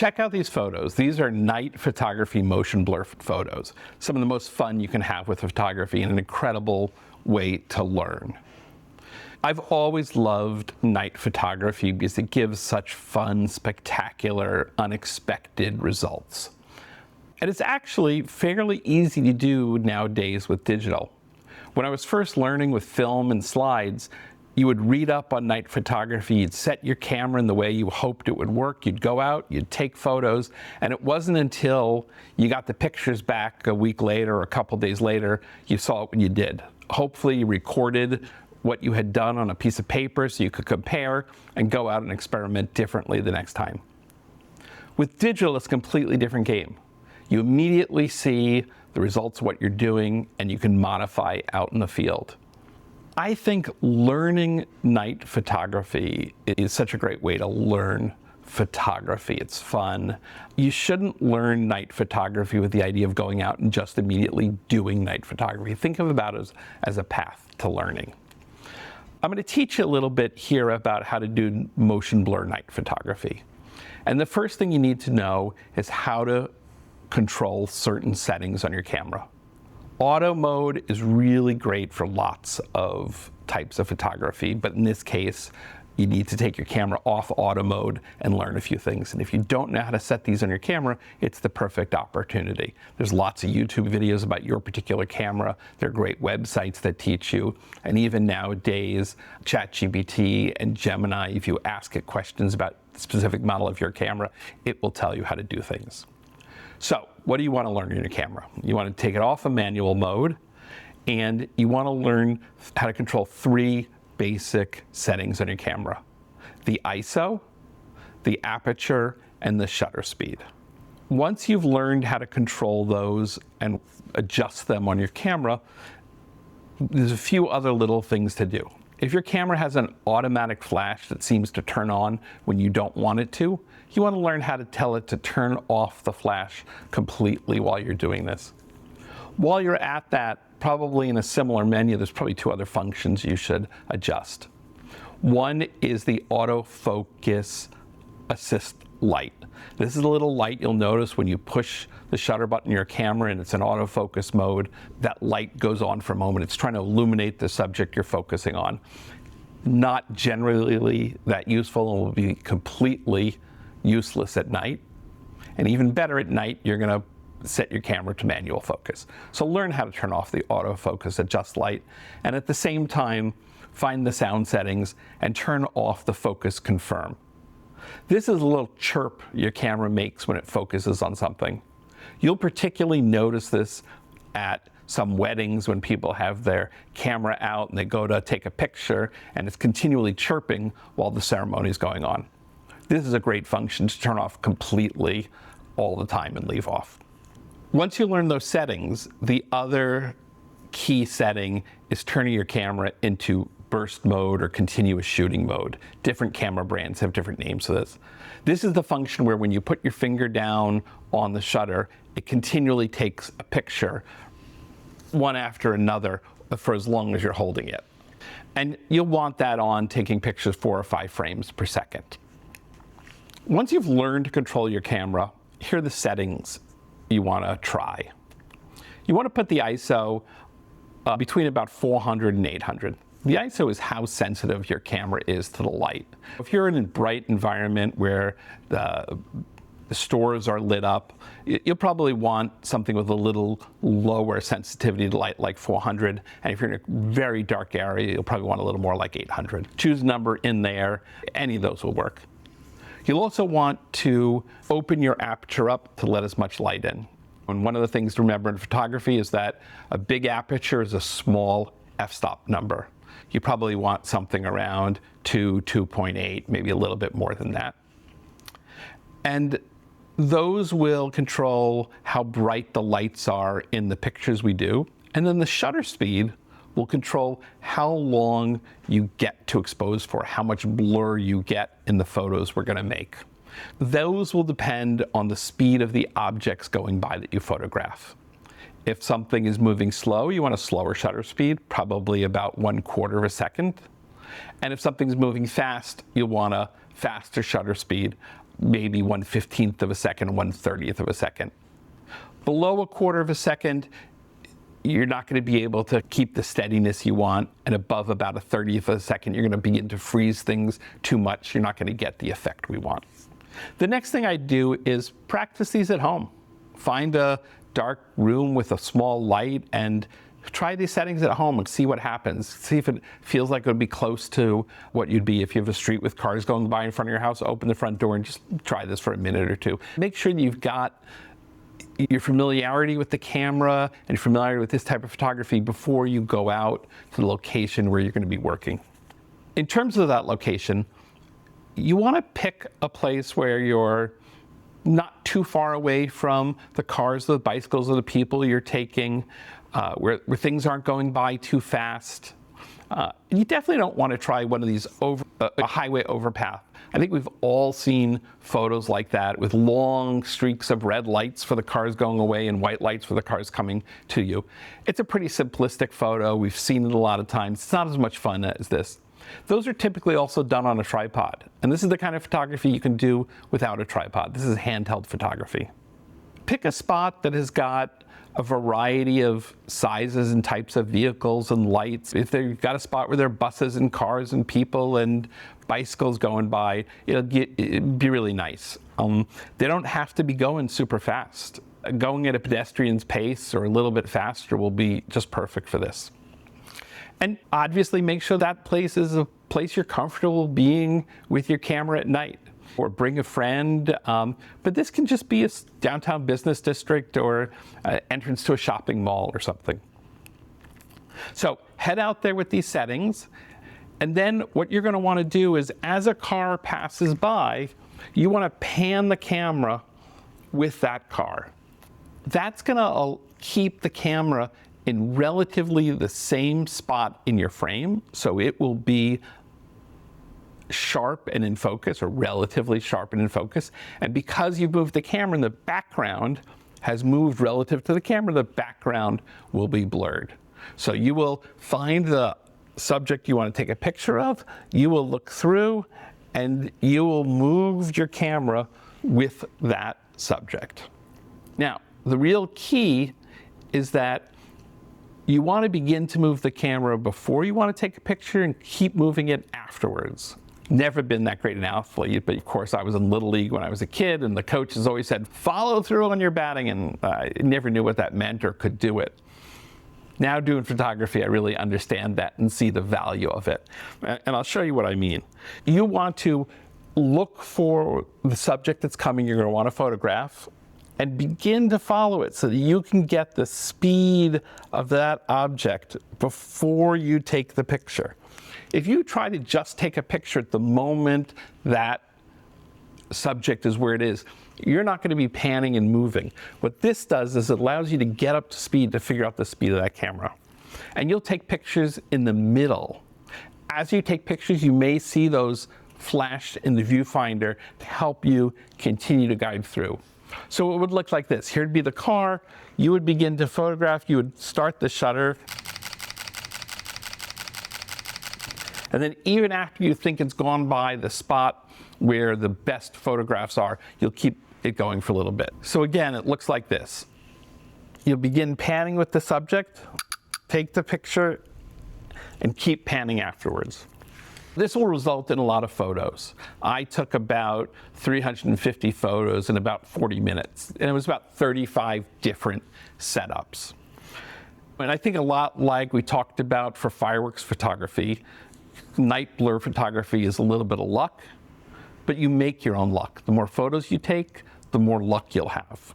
Check out these photos. These are night photography motion blur photos. Some of the most fun you can have with photography and an incredible way to learn. I've always loved night photography because it gives such fun, spectacular, unexpected results. And it's actually fairly easy to do nowadays with digital. When I was first learning with film and slides, you would read up on night photography, you'd set your camera in the way you hoped it would work, you'd go out, you'd take photos, and it wasn't until you got the pictures back a week later or a couple days later, you saw what you did. Hopefully you recorded what you had done on a piece of paper so you could compare and go out and experiment differently the next time. With digital, it's a completely different game. You immediately see the results of what you're doing and you can modify out in the field. I think learning night photography is such a great way to learn photography. It's fun. You shouldn't learn night photography with the idea of going out and just immediately doing night photography. Think of it as a path to learning. I'm going to teach you a little bit here about how to do motion blur night photography. And the first thing you need to know is how to control certain settings on your camera. Auto mode is really great for lots of types of photography, but in this case, you need to take your camera off auto mode and learn a few things. And if you don't know how to set these on your camera, it's the perfect opportunity. There's lots of YouTube videos about your particular camera. There are great websites that teach you. And even nowadays, ChatGPT and Gemini, if you ask it questions about the specific model of your camera, it will tell you how to do things. So, what do you want to learn in your camera? You want to take it off of manual mode, and you want to learn how to control three basic settings on your camera: the ISO, the aperture, and the shutter speed. Once you've learned how to control those and adjust them on your camera, there's a few other little things to do. If your camera has an automatic flash that seems to turn on when you don't want it to, you want to learn how to tell it to turn off the flash completely while you're doing this. While you're at that, probably in a similar menu, there's probably two other functions you should adjust. One is the autofocus assist light. This is a little light you'll notice when you push the shutter button in your camera and it's in autofocus mode. That light goes on for a moment. It's trying to illuminate the subject you're focusing on. Not generally that useful and will be completely useless at night. And even better at night, you're going to set your camera to manual focus. So learn how to turn off the autofocus adjust light, and at the same time, find the sound settings and turn off the focus confirm. This is a little chirp your camera makes when it focuses on something. You'll particularly notice this at some weddings when people have their camera out and they go to take a picture and it's continually chirping while the ceremony is going on. This is a great function to turn off completely all the time and leave off. Once you learn those settings, the other key setting is turning your camera into burst mode or continuous shooting mode. Different camera brands have different names for this. This is the function where when you put your finger down on the shutter, it continually takes a picture one after another for as long as you're holding it. And you'll want that on taking pictures 4 or 5 frames per second. Once you've learned to control your camera, here are the settings you want to try. You want to put the ISO between about 400 and 800. The ISO is how sensitive your camera is to the light. If you're in a bright environment where the stores are lit up, you'll probably want something with a little lower sensitivity to light, like 400. And if you're in a very dark area, you'll probably want a little more like 800. Choose a number in there. Any of those will work. You'll also want to open your aperture up to let as much light in. And one of the things to remember in photography is that a big aperture is a small f-stop number. You probably want something around 2, 2.8, maybe a little bit more than that. And those will control how bright the lights are in the pictures we do. And then the shutter speed will control how long you get to expose for, how much blur you get in the photos we're going to make. Those will depend on the speed of the objects going by that you photograph. If something is moving slow, you want a slower shutter speed, probably about 1/4 of a second. And if something's moving fast, you'll want a faster shutter speed, maybe 1/15 of a second, 1/30 of a second. Below 1/4 of a second, you're not going to be able to keep the steadiness you want, and above about 1/30 of a second, you're going to begin to freeze things too much. You're not going to get the effect we want. The next thing I do is practice these at home. Find a dark room with a small light and try these settings at home and see what happens. See if it feels like it would be close to what you'd be if you have a street with cars going by in front of your house. Open the front door and just try this for a minute or two. Make sure that you've got your familiarity with the camera and familiarity with this type of photography before you go out to the location where you're going to be working. In terms of that location, you want to pick a place where you're not too far away from the cars, the bicycles, or the people you're taking, where things aren't going by too fast. You definitely don't want to try one of these a highway overpath. I think we've all seen photos like that with long streaks of red lights for the cars going away and white lights for the cars coming to you. It's a pretty simplistic photo. We've seen it a lot of times. It's not as much fun as this. Those are typically also done on a tripod. And this is the kind of photography you can do without a tripod. This is handheld photography. Pick a spot that has got a variety of sizes and types of vehicles and lights. If they've got a spot where there are buses and cars and people and bicycles going by, it'd be really nice. They don't have to be going super fast. Going at a pedestrian's pace or a little bit faster will be just perfect for this. And obviously make sure that place is a place you're comfortable being with your camera at night. Or bring a friend, but this can just be a downtown business district or entrance to a shopping mall or something. So head out there with these settings, and then what you're going to want to do is, as a car passes by, you want to pan the camera with that car. That's going to keep the camera in relatively the same spot in your frame, so it will be sharp and in focus, or relatively sharp and in focus. And because you've moved the camera, the background has moved relative to the camera, the background will be blurred. So you will find the subject you want to take a picture of, you will look through, and you will move your camera with that subject. Now, the real key is that you want to begin to move the camera before you want to take a picture and keep moving it afterwards. Never been that great an athlete, but of course I was in Little League when I was a kid, and the coaches always said, follow through on your batting, and I never knew what that meant or could do it. Now doing photography, I really understand that and see the value of it. And I'll show you what I mean. You want to look for the subject that's coming, you're going to want to photograph, and begin to follow it so that you can get the speed of that object before you take the picture. If you try to just take a picture at the moment that subject is where it is, you're not going to be panning and moving. What this does is it allows you to get up to speed to figure out the speed of that camera. And you'll take pictures in the middle. As you take pictures, you may see those flashed in the viewfinder to help you continue to guide through. So it would look like this. Here'd be the car. You would begin to photograph. You would start the shutter. And then even after you think it's gone by the spot where the best photographs are, you'll keep it going for a little bit. So again, it looks like this. You'll begin panning with the subject, take the picture, and keep panning afterwards. This will result in a lot of photos. I took about 350 photos in about 40 minutes, and it was about 35 different setups. And I think a lot like we talked about for fireworks photography, night blur photography is a little bit of luck, but you make your own luck. The more photos you take, the more luck you'll have.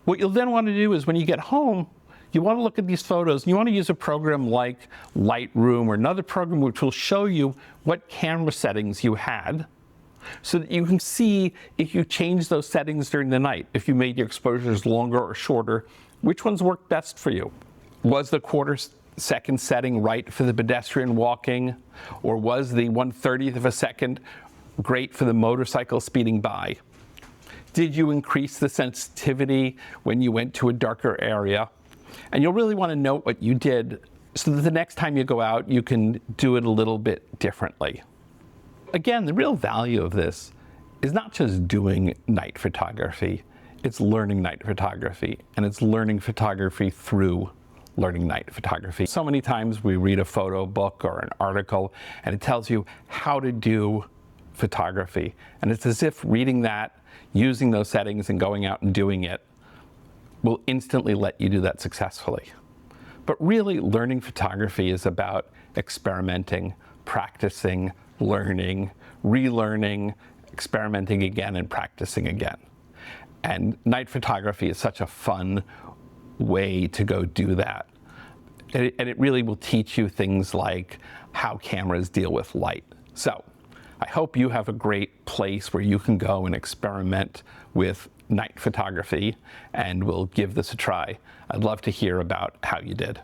What you'll then want to do is when you get home, you want to look at these photos, and you want to use a program like Lightroom or another program which will show you what camera settings you had, so that you can see if you change those settings during the night, if you made your exposures longer or shorter, which ones work best for you. Was the 1/4 second setting right for the pedestrian walking, or was the 1/30th of a second great for the motorcycle speeding by? Did you increase the sensitivity when you went to a darker area? And you'll really want to note what you did so that the next time you go out, you can do it a little bit differently. Again, the real value of this is not just doing night photography, it's learning night photography, and it's learning photography through learning night photography. So many times we read a photo book or an article and it tells you how to do photography, and it's as if reading that, using those settings and going out and doing it will instantly let you do that successfully. But really, learning photography is about experimenting, practicing, learning, relearning, experimenting again, and practicing again. And night photography is such a fun way to go do that. And it really will teach you things like how cameras deal with light. So I hope you have a great place where you can go and experiment with night photography, and we'll give this a try. I'd love to hear about how you did.